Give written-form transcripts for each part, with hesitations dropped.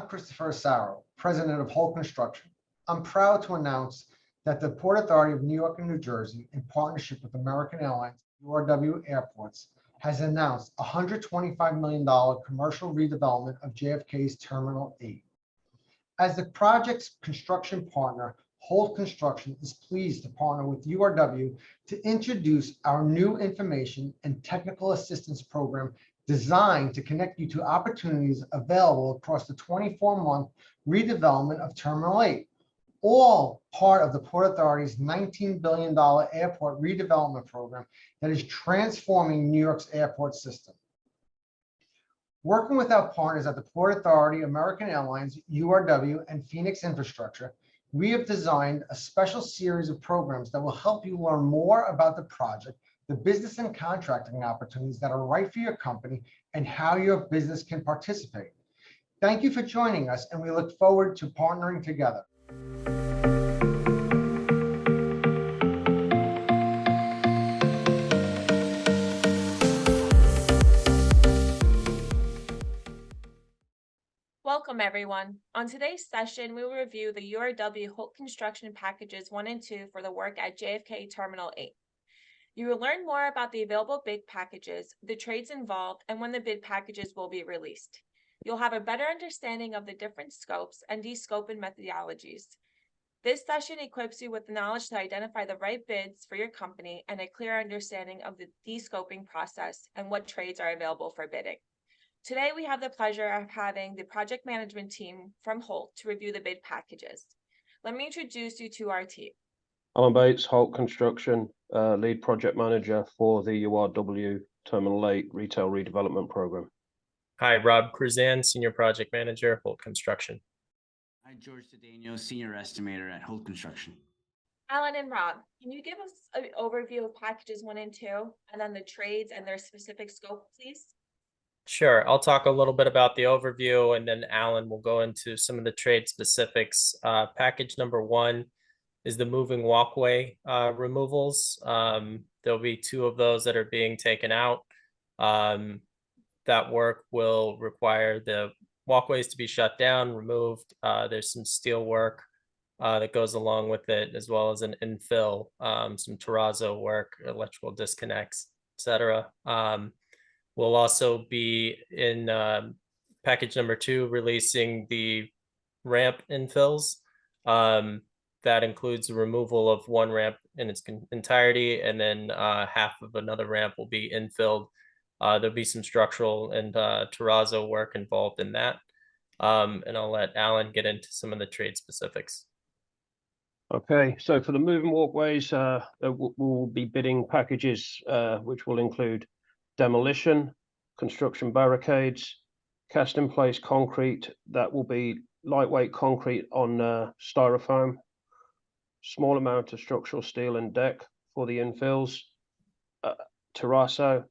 I'm Christopher Sarro, president of Holt Construction. I'm proud to announce that the Port Authority of New York and New Jersey, in partnership with American Airlines, URW Airports, has announced a $125 million commercial redevelopment of JFK's Terminal 8. As the project's construction partner, Holt Construction is pleased to partner with URW to introduce our new information and technical assistance program designed to connect you to opportunities available across the 24-month redevelopment of Terminal 8, all part of the Port Authority's $19 billion airport redevelopment program that is transforming New York's airport system. Working with our partners at the Port Authority, American Airlines, URW, and Phoenix Infrastructure, we have designed a special series of programs that will help you learn more about the project, the business and contracting opportunities that are right for your company, and how your business can participate. Thank you for joining us, and we look forward to partnering together. Welcome, everyone. On today's session, we will review the URW Holt Construction Packages 1 and 2 for the work at JFK Terminal 8. You will learn more about the available bid packages, the trades involved, and when the bid packages will be released. You'll have a better understanding of the different scopes and descoping methodologies. This session equips you with the knowledge to identify the right bids for your company and a clear understanding of the descoping process and what trades are available for bidding. Today, we have the pleasure of having the project management team from Holt to review the bid packages. Let me introduce you to our team. Alan Bates, Holt Construction, lead project manager for the URW Terminal 8 Retail Redevelopment Program. Hi, Rob Cruzan, Senior Project Manager, Holt Construction. Hi, George Cedeno, Senior Estimator at Holt Construction. Alan and Rob, can you give us an overview of packages 1 and 2, and then the trades and their specific scope, please? Sure, I'll talk a little bit about the overview, and then Alan will go into some of the trade specifics. Package number 1 is the moving walkway removals. There'll be 2 of those that are being taken out. That work will require the walkways to be shut down, removed. There's some steel work that goes along with it, as well as an infill, some terrazzo work, electrical disconnects, etc. We'll also be in package number 2 releasing the ramp infills. That includes the removal of 1 ramp in its entirety, and then half of another ramp will be infilled. There'll be some structural and terrazzo work involved in that. And I'll let Alan get into some of the trade specifics. Okay, so for the moving walkways, we'll be bidding packages which will include demolition, construction barricades, cast in place concrete that will be lightweight concrete on styrofoam, small amount of structural steel and deck for the infills, terrazzo.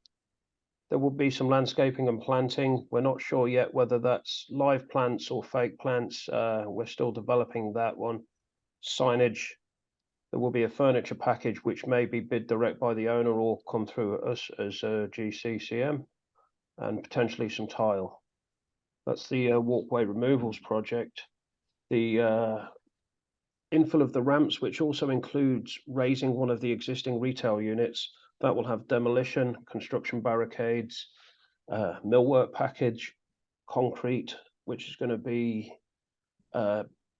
There will be some landscaping and planting. We're not sure yet whether that's live plants or fake plants. We're still developing that one. Signage. There will be a furniture package which may be bid direct by the owner or come through us as GCCM, and potentially some tile. That's the walkway removals project. The infill of the ramps, which also includes raising one of the existing retail units, that will have demolition, construction barricades, millwork package, concrete, which is going to be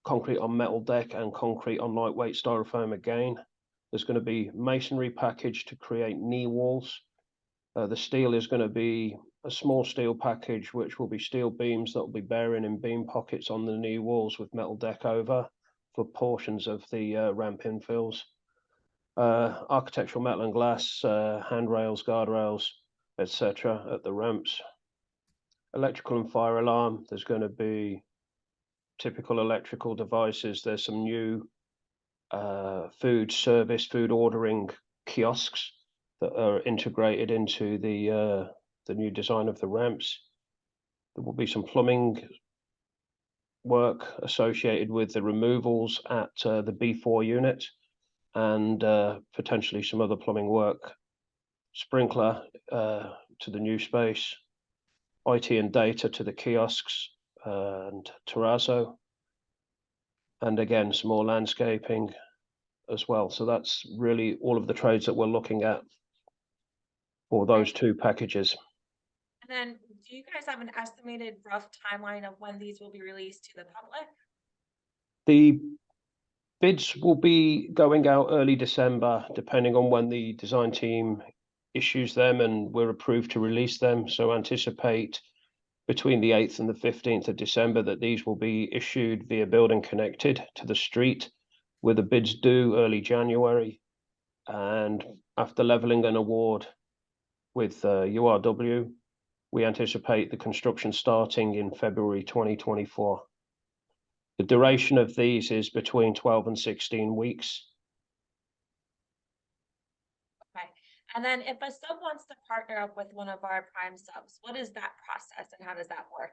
concrete on metal deck and concrete on lightweight styrofoam again. There's going to be masonry package to create knee walls. The steel is going to be a small steel package, which will be steel beams that will be bearing in beam pockets on the knee walls with metal deck over for portions of the ramp infills. Architectural metal and glass, handrails, guardrails, etc. at the ramps. Electrical and fire alarm, there's going to be typical electrical devices. There's some new food ordering kiosks that are integrated into the new design of the ramps. There will be some plumbing work associated with the removals at the B4 unit, and potentially some other plumbing work, sprinkler to the new space, IT and data to the kiosks, and terrazzo. And again, some more landscaping as well. So that's really all of the trades that we're looking at for those two packages. And then do you guys have an estimated rough timeline of when these will be released to the public? The bids will be going out early December, depending on when the design team issues them and we're approved to release them. So anticipate between the 8th and the 15th of December that these will be issued via building connected to the street, with the bids due early January. And after leveling an award with URW, we anticipate the construction starting in February 2024. The duration of these is between 12 and 16 weeks. Okay. And then if a sub wants to partner up with one of our prime subs, what is that process and how does that work?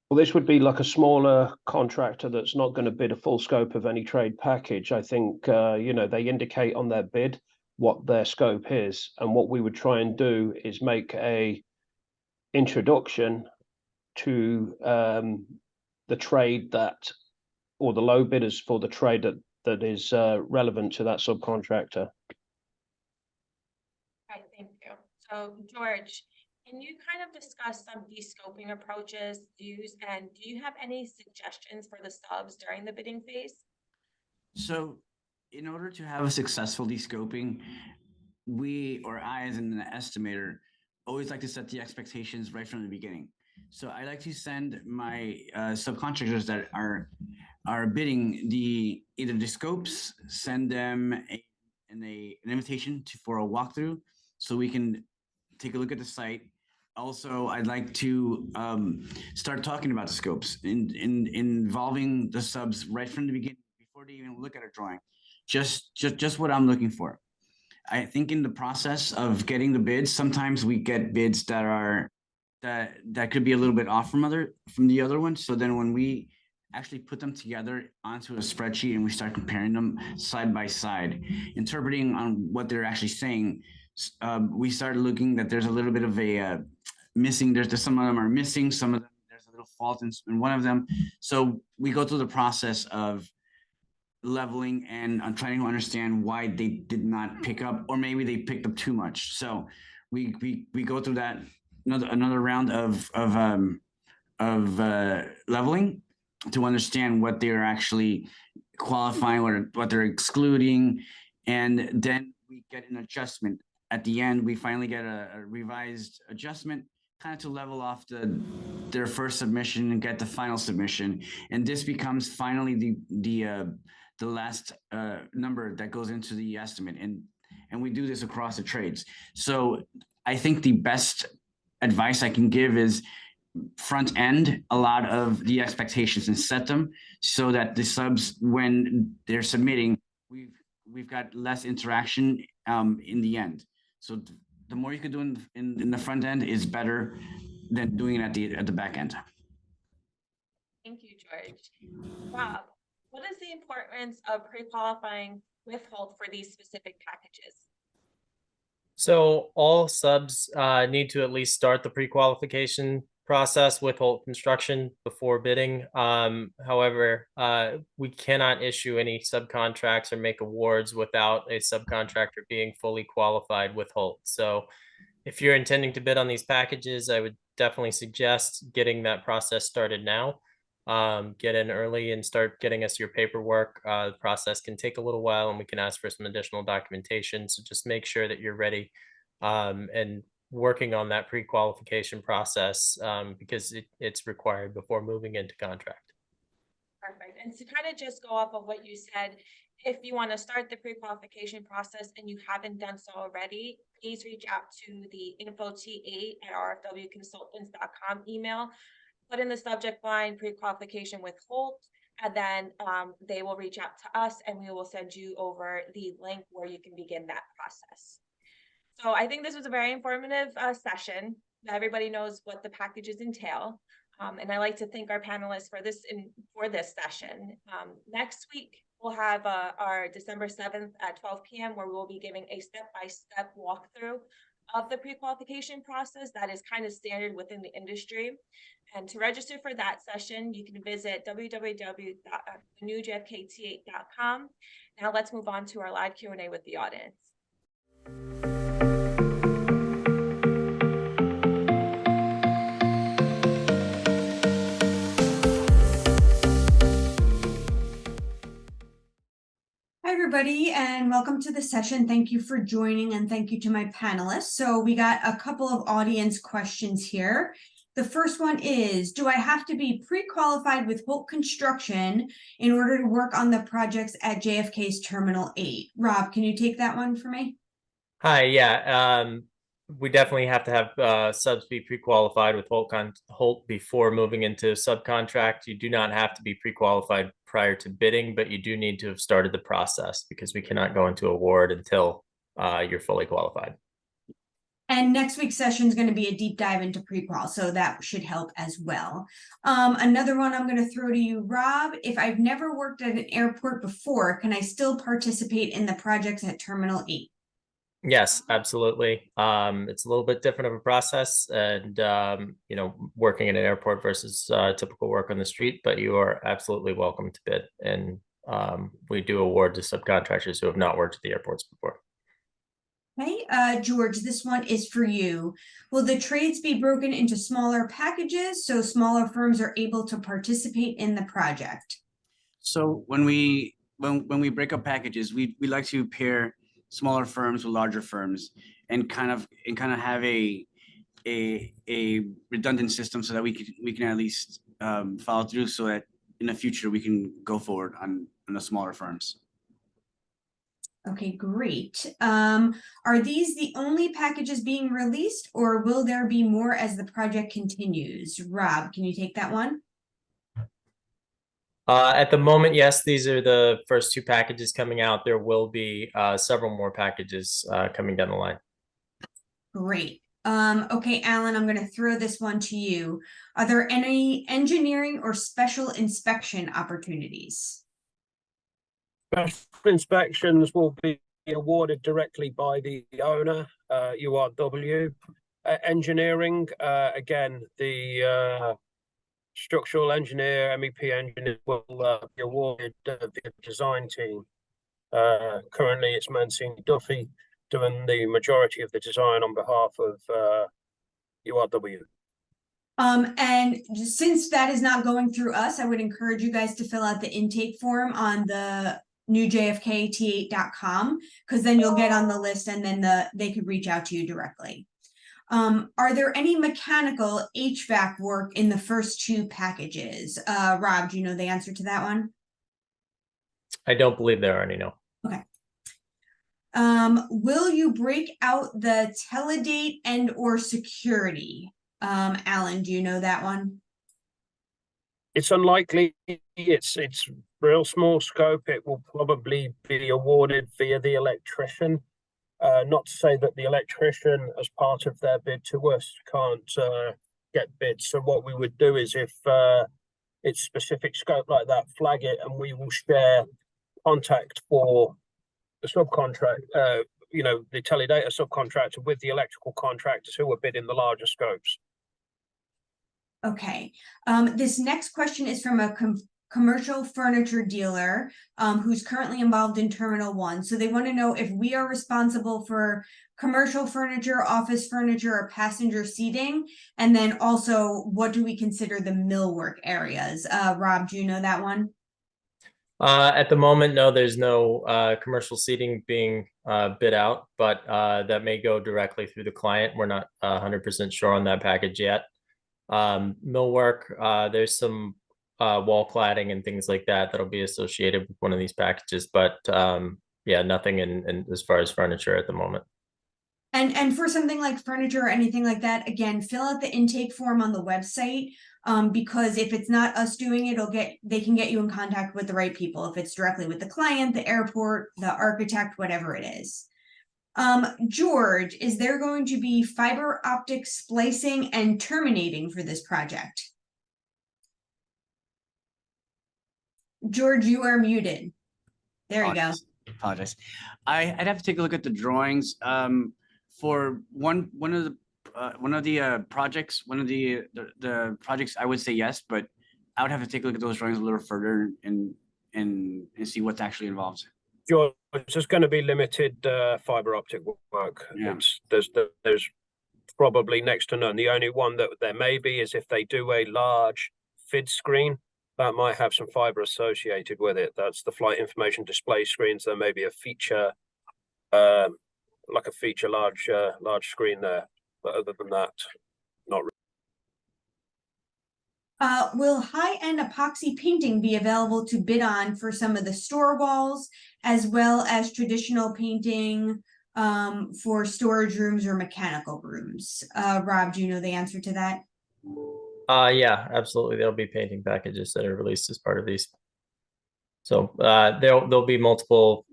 Well, this would be like a smaller contractor that's not going to bid a full scope of any trade package. I think, they indicate on their bid what their scope is. And what we would try and do is make a introduction to the trade that, or the low bidders for the trade that is relevant to that subcontractor. Okay, thank you. So George, can you kind of discuss some descoping approaches used, and do you have any suggestions for the subs during the bidding phase? So in order to have a successful descoping, I as an estimator always like to set the expectations right from the beginning. So I like to send my subcontractors that are bidding either the scopes, send them an invitation for a walkthrough so we can take a look at the site. Also, I'd like to start talking about the scopes, involving the subs right from the beginning before they even look at a drawing. Just what I'm looking for. I think in the process of getting the bids, sometimes we get bids that could be a little bit off from the other one. So then when we actually put them together onto a spreadsheet and we start comparing them side by side, interpreting on what they're actually saying, we start looking that there's a little bit of a missing. There's some of them are missing. Some of them there's a little fault in one of them. So we go through the process of leveling and trying to understand why they did not pick up, or maybe they picked up too much. So we go through that another round of leveling to understand what they're actually qualifying or what they're excluding, and then we get an adjustment at the end. We finally get a revised adjustment, kind of to level off their first submission and get the final submission, and this becomes finally the last number that goes into the estimate, and we do this across the trades. So I think the best advice I can give is front end a lot of the expectations and set them so that the subs, when they're submitting, we've got less interaction in the end. So the more you could do in the front end is better than doing it at the back end. Thank you, George. Rob, what is the importance of pre-qualifying with Holt for these specific packages? So all subs need to at least start the pre-qualification process with Holt Construction before bidding. However, we cannot issue any subcontracts or make awards without a subcontractor being fully qualified with Holt. So if you're intending to bid on these packages, I would definitely suggest getting that process started now. Get in early and start getting us your paperwork. The process can take a little while and we can ask for some additional documentation. So just make sure that you're ready and working on that pre-qualification process because it's required before moving into contract. Perfect. And to kind of just go off of what you said, if you want to start the pre-qualification process and you haven't done so already, please reach out to the info T8@rfwconsultants.com email. Put in the subject line pre-qualification with Holt, and then they will reach out to us and we will send you over the link where you can begin that process. So I think this was a very informative session. Everybody knows what the packages entail. And I like to thank our panelists for this session. Next week, we'll have our December 7th at 12 p.m. where we'll be giving a step-by-step walkthrough of the pre-qualification process that is kind of standard within the industry. And to register for that session, you can visit www.newjfkt8.com. Now let's move on to our live Q&A with the audience. Hi, everybody, and welcome to the session. Thank you for joining, and thank you to my panelists. So we got a couple of audience questions here. The first one is, do I have to be pre-qualified with Holt Construction in order to work on the projects at JFK's Terminal 8? Rob, can you take that one for me? Hi, yeah, we definitely have to have subs be pre-qualified with Holt before moving into subcontract. You do not have to be pre-qualified prior to bidding, but you do need to have started the process because we cannot go into award until you're fully qualified. And next week's session is going to be a deep dive into pre-qual, so that should help as well. Another one I'm going to throw to you, Rob. If I've never worked at an airport before, can I still participate in the projects at Terminal 8? Yes, absolutely. It's a little bit different of a process, and you know, working in an airport versus typical work on the street, but you are absolutely welcome to bid. And we do award to subcontractors who have not worked at the airports before. Okay, George, this one is for you. Will the trades be broken into smaller packages so smaller firms are able to participate in the project? So when we break up packages, we like to pair smaller firms with larger firms and kind of have a redundant system so that we can at least follow through, so that in the future we can go forward on the smaller firms. Okay, great. Are these the only packages being released, or will there be more as the project continues? Rob, can you take that one? At the moment, yes, these are the first two packages coming out. There will be several more packages coming down the line. Great. Okay, Alan, I'm going to throw this one to you. Are there any engineering or special inspection opportunities? Special inspections will be awarded directly by the owner, URW. Engineering, again, the structural engineer, MEP engineer will be awarded the design team. Currently, it's Mancini Duffy doing the majority of the design on behalf of URW. And since that is not going through us, I would encourage you guys to fill out the intake form on the new JFK T8.com, because then you'll get on the list and then they could reach out to you directly. Are there any mechanical HVAC work in the first two packages? Rob, do you know the answer to that one? I don't believe there are any, no. Okay. Will you break out the teledate and or security? Alan, do you know that one? It's unlikely. It's real small scope. It will probably be awarded via the electrician. Not to say that the electrician, as part of their bid to us, can't get bids. So what we would do is, if it's specific scope like that, flag it, and we will share contact for the subcontract, you know, the teledata subcontractor with the electrical contractors who are bidding the larger scopes. Okay. This next question is from a commercial furniture dealer who's currently involved in Terminal 1. So they want to know if we are responsible for commercial furniture, office furniture, or passenger seating. And then also, what do we consider the millwork areas? Rob, do you know that one? At the moment, no, there's no commercial seating being bid out, but that may go directly through the client. We're not 100% sure on that package yet. Millwork, there's some wall cladding and things like that that'll be associated with one of these packages, but yeah, nothing in as far as furniture at the moment. And for something like furniture or anything like that, again, fill out the intake form on the website, because if it's not us doing it, they can get you in contact with the right people. If it's directly with the client, the airport, the architect, whatever it is. George, is there going to be fiber optic splicing and terminating for this project? George, you are muted. There you go. Apologize. I'd have to take a look at the drawings. for one of the projects, one of the projects, I would say yes, but I would have to take a look at those drawings a little further and see what's actually involved. George, it's just going to be limited fiber optic work. Yeah. There's probably next to none. The only one that there may be is if they do a large FID screen that might have some fiber associated with it. That's the flight information display screens. There may be a feature, like a feature large screen there. But other than that, not really. Will high-end epoxy painting be available to bid on for some of the store walls, as well as traditional painting for storage rooms or mechanical rooms? Rob, do you know the answer to that? Yeah, absolutely. There'll be painting packages that are released as part of these. So there'll be multiple,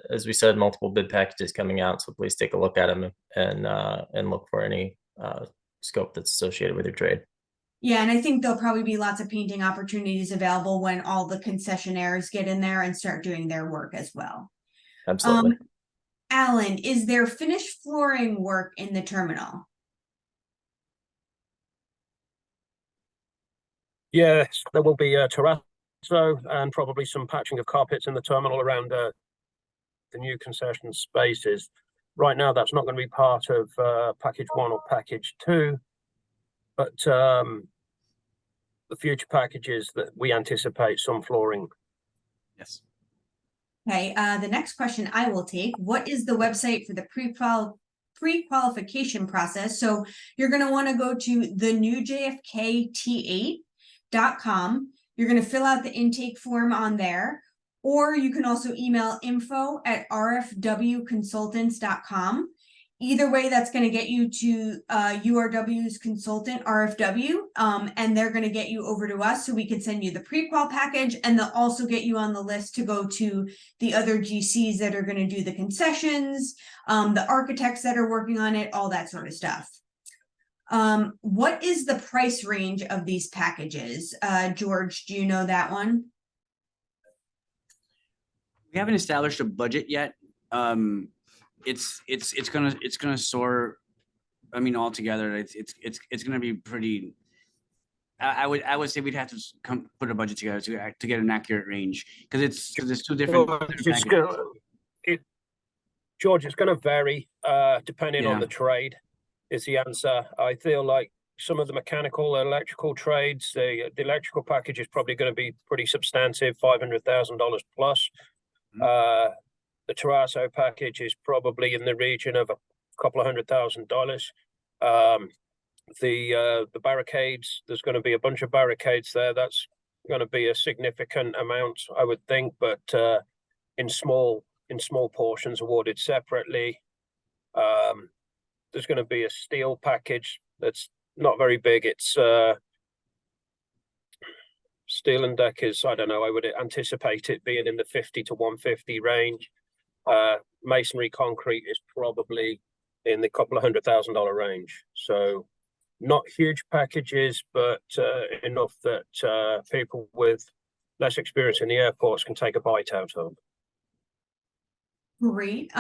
as we said, multiple bid packages coming out. So please take a look at them and look for any scope that's associated with your trade. Yeah, and I think there'll probably be lots of painting opportunities available when all the concessionaires get in there and start doing their work as well. Absolutely. Alan, is there finished flooring work in the terminal? Yes, there will be terrazzo and probably some patching of carpets in the terminal around the new concession spaces. Right now, that's not going to be part of package 1 or package 2, but the future packages that we anticipate some flooring. Yes. Okay, the next question I will take, what is the website for the pre-qualification process? So you're going to want to go to the new JFK T8.com. You're going to fill out the intake form on there, or you can also email info@rfwconsultants.com. Either way, that's going to get you to URW's consultant, RFW, and they're going to get you over to us so we can send you the pre-qual package, and they'll also get you on the list to go to the other GCs that are going to do the concessions, the architects that are working on it, all that sort of stuff. What is the price range of these packages? George, do you know that one? We haven't established a budget yet. It's gonna soar. I mean, altogether, it's gonna be pretty. I would say we'd have to put a budget together to get an accurate range, because it's two different. George, it's going to vary depending on the trade. Is the answer. I feel like some of the mechanical, electrical trades, the electrical package is probably going to be pretty substantive, $500,000 plus. The terrazzo package is probably in the region of a couple of $100,000. The barricades, there's going to be a bunch of barricades there. That's going to be a significant amount, I would think, but in small portions awarded separately. There's going to be a steel package that's not very big. It's steel and deck is, I don't know, I would anticipate it being in the 50 to 150 range. Masonry concrete is probably in the couple of $100,000 range. So not huge packages, but enough that people with less experience in the airports can take a bite out of. Great.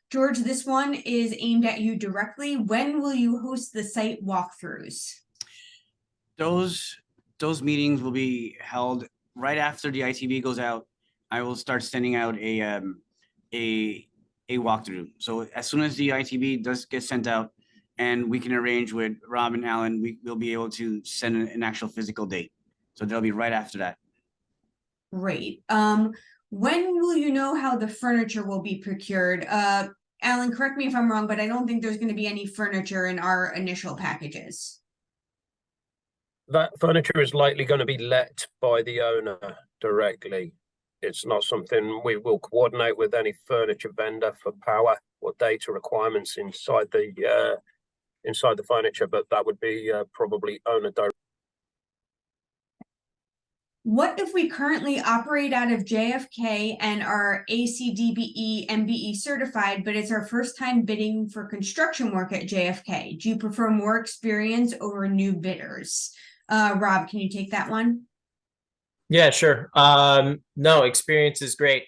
George, this one is aimed at you directly. When will you host the site walkthroughs? Those meetings will be held right after the ITB goes out. I will start sending out a walkthrough. So as soon as the ITB does get sent out, and we can arrange with Rob and Alan, we'll be able to send an actual physical date. So they'll be right after that. Great. When will you know how the furniture will be procured? Alan, correct me if I'm wrong, but I don't think there's going to be any furniture in our initial packages. That furniture is likely going to be let by the owner directly. It's not something we will coordinate with any furniture vendor for power or data requirements inside the furniture, but that would be probably owner direct. What if we currently operate out of JFK and are ACDBE MBE certified, but it's our first time bidding for construction work at JFK? Do you prefer more experience over new bidders? Rob, can you take that one? Yeah, sure. No, experience is great.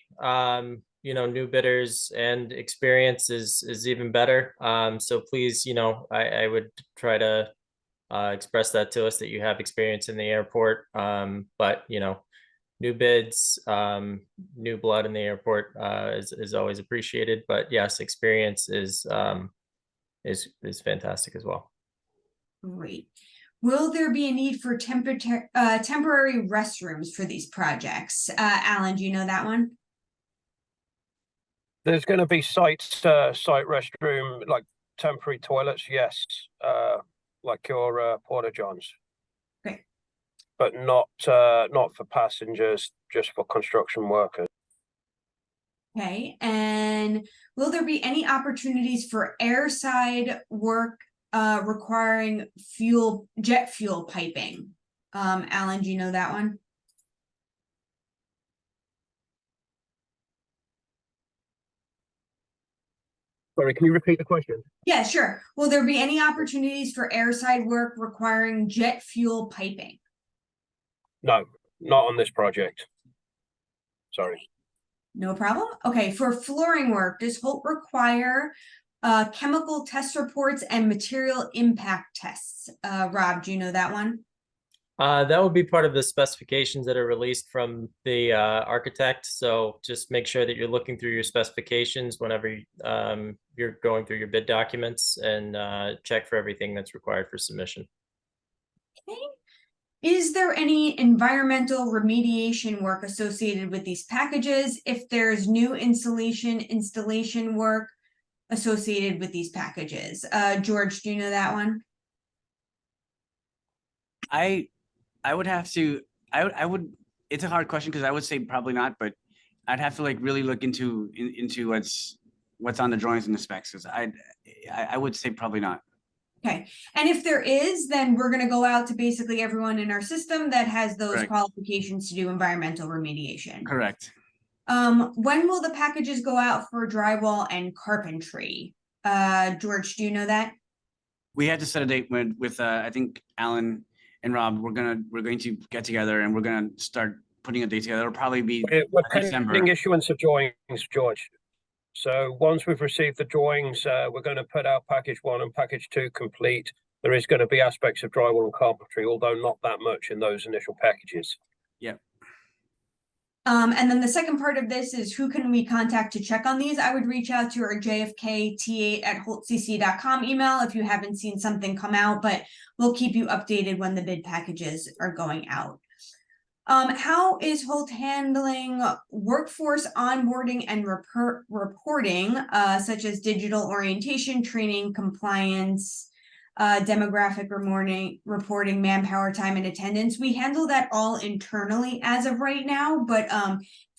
new bidders, and experience is even better. So please, I would try to express that to us, that you have experience in the airport. But new bids, new blood in the airport is always appreciated. But yes, experience is fantastic as well. Great. Will there be a need for temporary restrooms for these projects? Alan, do you know that one? There's going to be site restroom, like temporary toilets, yes, like your porta johns. Great. But not for passengers, just for construction workers. Okay, and will there be any opportunities for airside work requiring jet fuel piping? Alan, do you know that one? Sorry, can you repeat the question? Yeah, sure. Will there be any opportunities for airside work requiring jet fuel piping? No, not on this project. Sorry. No problem. Okay, for flooring work, does Holt require chemical test reports and material impact tests? Rob, do you know that one? That would be part of the specifications that are released from the architect. So just make sure that you're looking through your specifications whenever you're going through your bid documents, and check for everything that's required for submission. Okay. Is there any environmental remediation work associated with these packages? If there's new installation work associated with these packages? George, do you know that one? I would have to, I would, it's a hard question because I would say probably not, but I'd have to like really look into what's on the drawings and the specs, because I would say probably not. Okay, and if there is, then we're gonna go out to basically everyone in our system that has those Correct. qualifications to do environmental remediation. Correct. When will the packages go out for drywall and carpentry? George, do you know that? We had to set a date with I think Alan and Rob. We're going to get together and we're gonna start putting a date together. It'll probably be We're December. pending issuance of drawings, George. So once we've received the drawings, we're going to put out package 1 and package 2 complete. There is going to be aspects of drywall and carpentry, although not that much in those initial packages. Yep. And then the second part of this is who can we contact to check on these? I would reach out to our JFK T8 at holtcc.com email if you haven't seen something come out, but we'll keep you updated when the bid packages are going out. How is Holt handling workforce onboarding and reporting, such as digital orientation, training, compliance, demographic reporting, manpower time, and attendance? We handle that all internally as of right now, but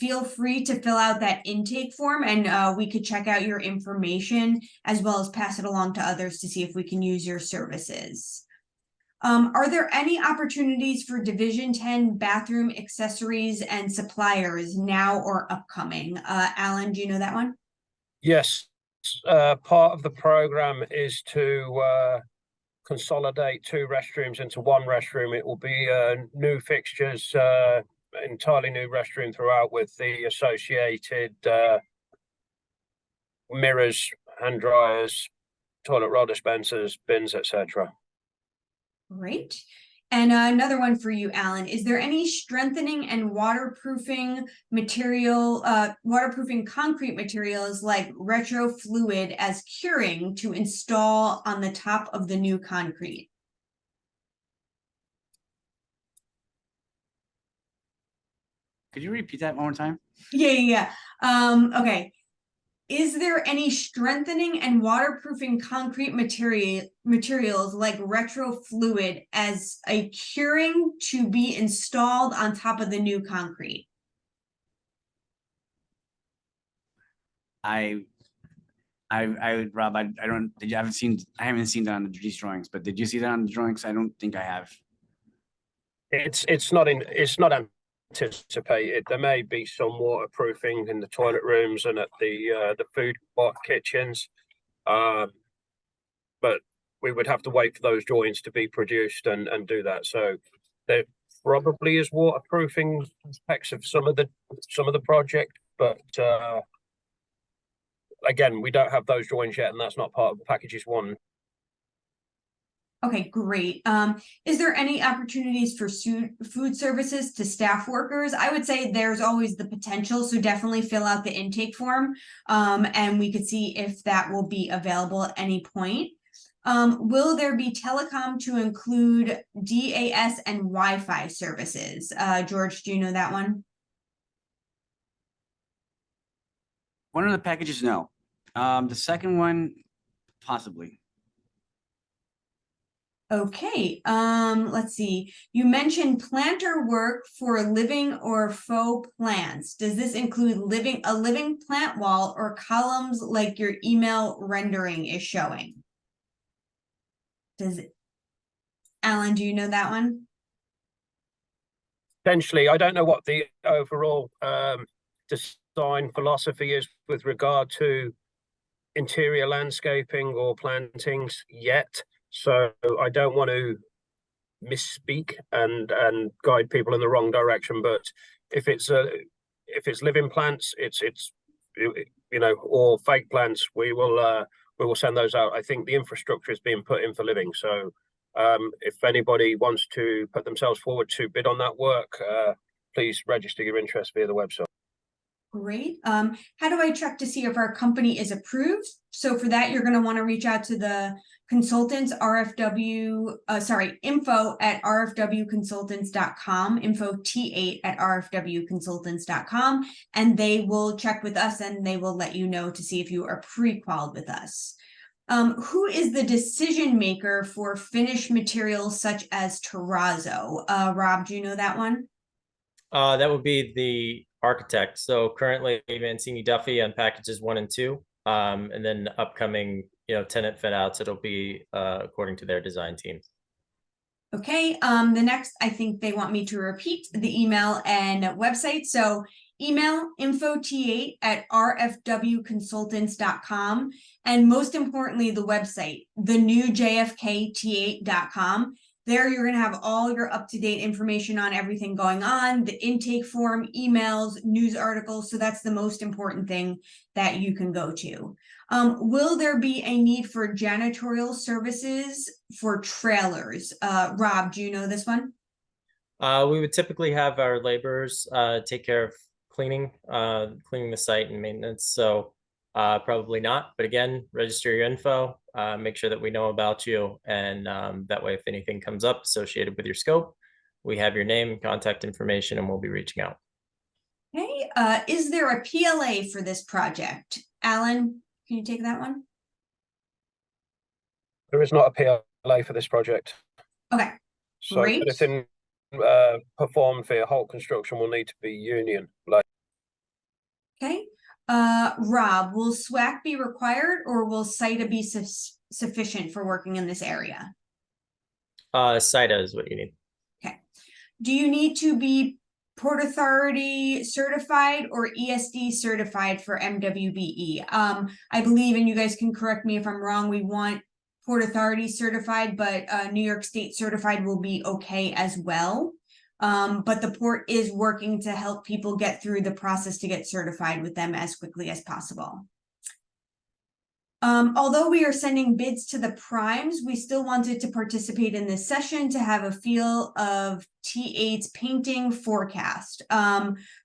feel free to fill out that intake form, and we could check out your information as well as pass it along to others to see if we can use your services. Are there any opportunities for Division 10 bathroom accessories and suppliers now or upcoming? Alan, do you know that one? Yes, part of the program is to consolidate 2 restrooms into 1 restroom. It will be new fixtures, entirely new restroom throughout, with the associated mirrors, hand dryers, toilet roll dispensers, bins, etc. Great. And another one for you, Alan. Is there any strengthening and waterproofing concrete materials like retro fluid as curing to install on the top of the new concrete? Could you repeat that one more time? Yeah. Okay. Is there any strengthening and waterproofing concrete materials like retro fluid as a curing to be installed on top of the new concrete? Rob, I haven't seen that on these drawings, but did you see that on the drawings? I don't think I have. It's not anticipated. There may be some waterproofing in the toilet rooms and at the food kitchens, but we would have to wait for those drawings to be produced and do that. So there probably is waterproofing aspects of some of the project, but again, we don't have those drawings yet, and that's not part of packages 1. Okay, great. Is there any opportunities for food services to staff workers? I would say there's always the potential, so definitely fill out the intake form, and we could see if that will be available at any point. Will there be telecom to include DAS and Wi-Fi services? George, do you know that one? One of the packages, no. The second one, possibly. Okay, let's see. You mentioned planter work for living or faux plants. Does this include a living plant wall or columns like your email rendering is showing? Alan, do you know that one? Potentially, I don't know what the overall design philosophy is with regard to interior landscaping or plantings yet. So I don't want to misspeak and guide people in the wrong direction. But if it's living plants, it's you know, or fake plants, we will send those out. I think the infrastructure is being put in for living. So if anybody wants to put themselves forward to bid on that work, please register your interest via the website. Great. How do I check to see if our company is approved? So for that, you're going to want to reach out to the consultants, info@rfwconsultants.com, info T8@rfwconsultants.com, and they will check with us and they will let you know to see if you are pre-qualified with us. Who is the decision maker for finished materials such as terrazzo? Rob, do you know that one? That would be the architect. So currently Mancini Duffy on packages 1 and 2, and then upcoming, you know, tenant fit outs, it'll be according to their design team. Okay, the next, I think they want me to repeat the email and website. So email info T8@rfwconsultants.com, and most importantly, the website, the new JFK T8.com. There, you're going to have all your up-to-date information on everything going on, the intake form, emails, news articles. So that's the most important thing that you can go to. Will there be a need for janitorial services for trailers? Rob, do you know this one? We would typically have our laborers take care of cleaning the site and maintenance. So probably not, but again, register your info, make sure that we know about you, and that way if anything comes up associated with your scope, we have your name, contact information, and we'll be reaching out. Okay, is there a PLA for this project? Alan, can you take that one? There is not a PLA for this project. Okay, So great. anything performed via Holt Construction will need to be union. Okay, Rob, will SWAC be required or will CITA be sufficient for working in this area? CITA is what you need. Okay, do you need to be Port Authority certified or ESD certified for MWBE? I believe, and you guys can correct me if I'm wrong, we want Port Authority certified, but New York State certified will be okay as well. But the port is working to help people get through the process to get certified with them as quickly as possible. Although we are sending bids to the primes, we still wanted to participate in this session to have a feel of T8's painting forecast.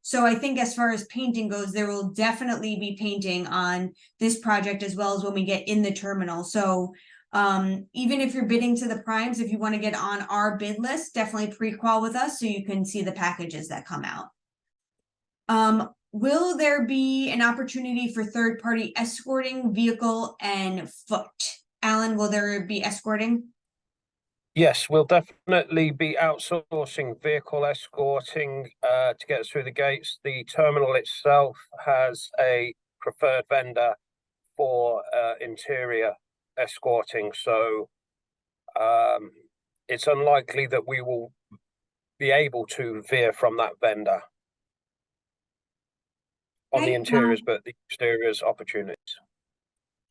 So I think as far as painting goes, there will definitely be painting on this project as well as when we get in the terminal. So even if you're bidding to the primes, if you want to get on our bid list, definitely pre-qual with us so you can see the packages that come out. Will there be an opportunity for third-party escorting, vehicle, and foot? Alan, will there be escorting? Yes, we'll definitely be outsourcing vehicle escorting to get us through the gates. The terminal itself has a preferred vendor for interior escorting, so it's unlikely that we will be able to veer from that vendor on the interiors, but the exteriors opportunities.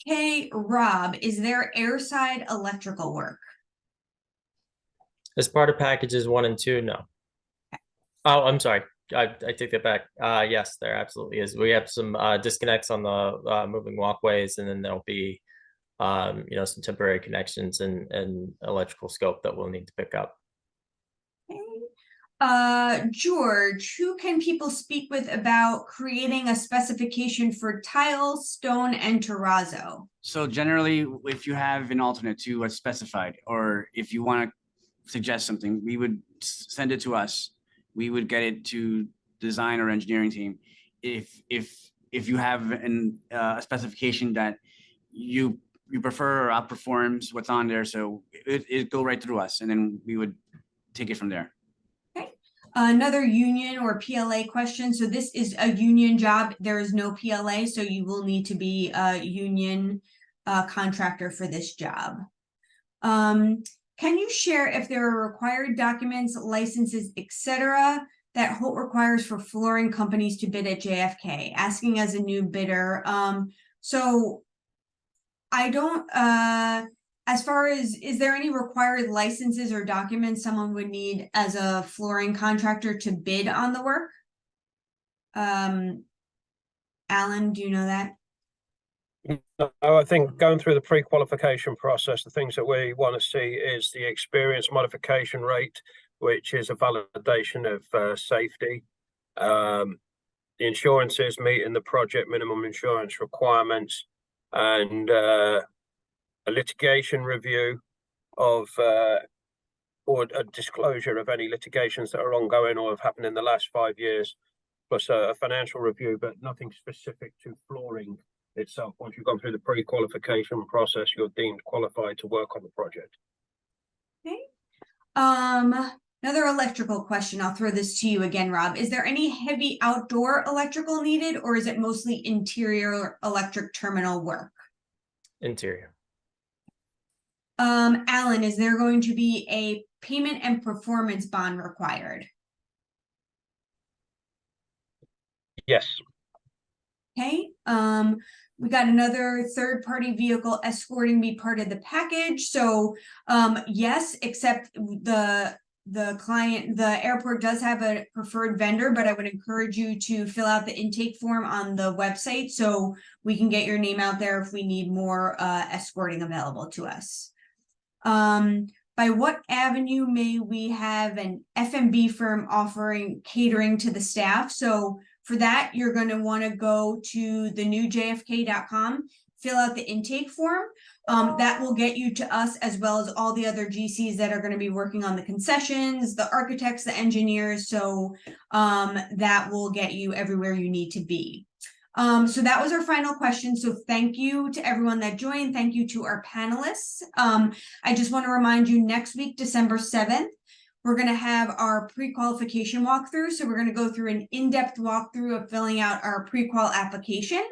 Okay, Rob, is there airside electrical work? As part of packages 1 and 2, no. Oh, I'm sorry. I take that back. Yes, there absolutely is. We have some disconnects on the moving walkways, and then there'll be some temporary connections and electrical scope that we'll need to pick up. George, who can people speak with about creating a specification for tile, stone, and terrazzo? So generally, if you have an alternate to what's specified, or if you want to suggest something, we would send it to us. We would get it to design or engineering team. If you have a specification that you prefer or outperforms what's on there, so it go right through us, and then we would take it from there. Another union or PLA question. So this is a union job. There is no PLA, so you will need to be a union contractor for this job. Can you share if there are required documents, licenses, etc. that Holt requires for flooring companies to bid at JFK? Asking as a new bidder. So I don't, as far as, is there any required licenses or documents someone would need as a flooring contractor to bid on the work? Alan, do you know that? No, I think going through the pre-qualification process, the things that we want to see is the experience modification rate, which is a validation of safety. The insurances meeting the project minimum insurance requirements, and a litigation review of or a disclosure of any litigations that are ongoing or have happened in the last 5 years, plus a financial review, but nothing specific to flooring itself. Once you've gone through the pre-qualification process, you're deemed qualified to work on the project. Okay. Another electrical question. I'll throw this to you again, Rob. Is there any heavy outdoor electrical needed, or is it mostly interior electric terminal work? Interior. Alan, is there going to be a payment and performance bond required? Yes. Okay. We got another third-party vehicle escorting be part of the package. So, yes, except the airport does have a preferred vendor, but I would encourage you to fill out the intake form on the website so we can get your name out there if we need more escorting available to us. By what avenue may we have an F&B firm offering catering to the staff? So for that, you're going to want to go to the new JFK.com, fill out the intake form. That will get you to us as well as all the other GCs that are going to be working on the concessions, the architects, the engineers. So that will get you everywhere you need to be. So that was our final question. So thank you to everyone that joined. Thank you to our panelists. I just want to remind you, next week, December 7th, we're going to have our pre-qualification walkthrough. So we're going to go through an in-depth walkthrough of filling out our pre-qual application.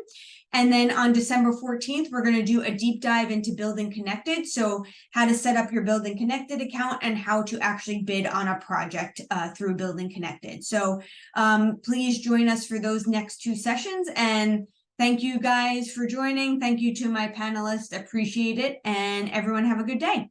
And then on December 14th, we're going to do a deep dive into Building Connected. So how to set up your Building Connected account and how to actually bid on a project through Building Connected. So please join us for those next 2 sessions. And thank you guys for joining. Thank you to my panelists. Appreciate it. And everyone have a good day.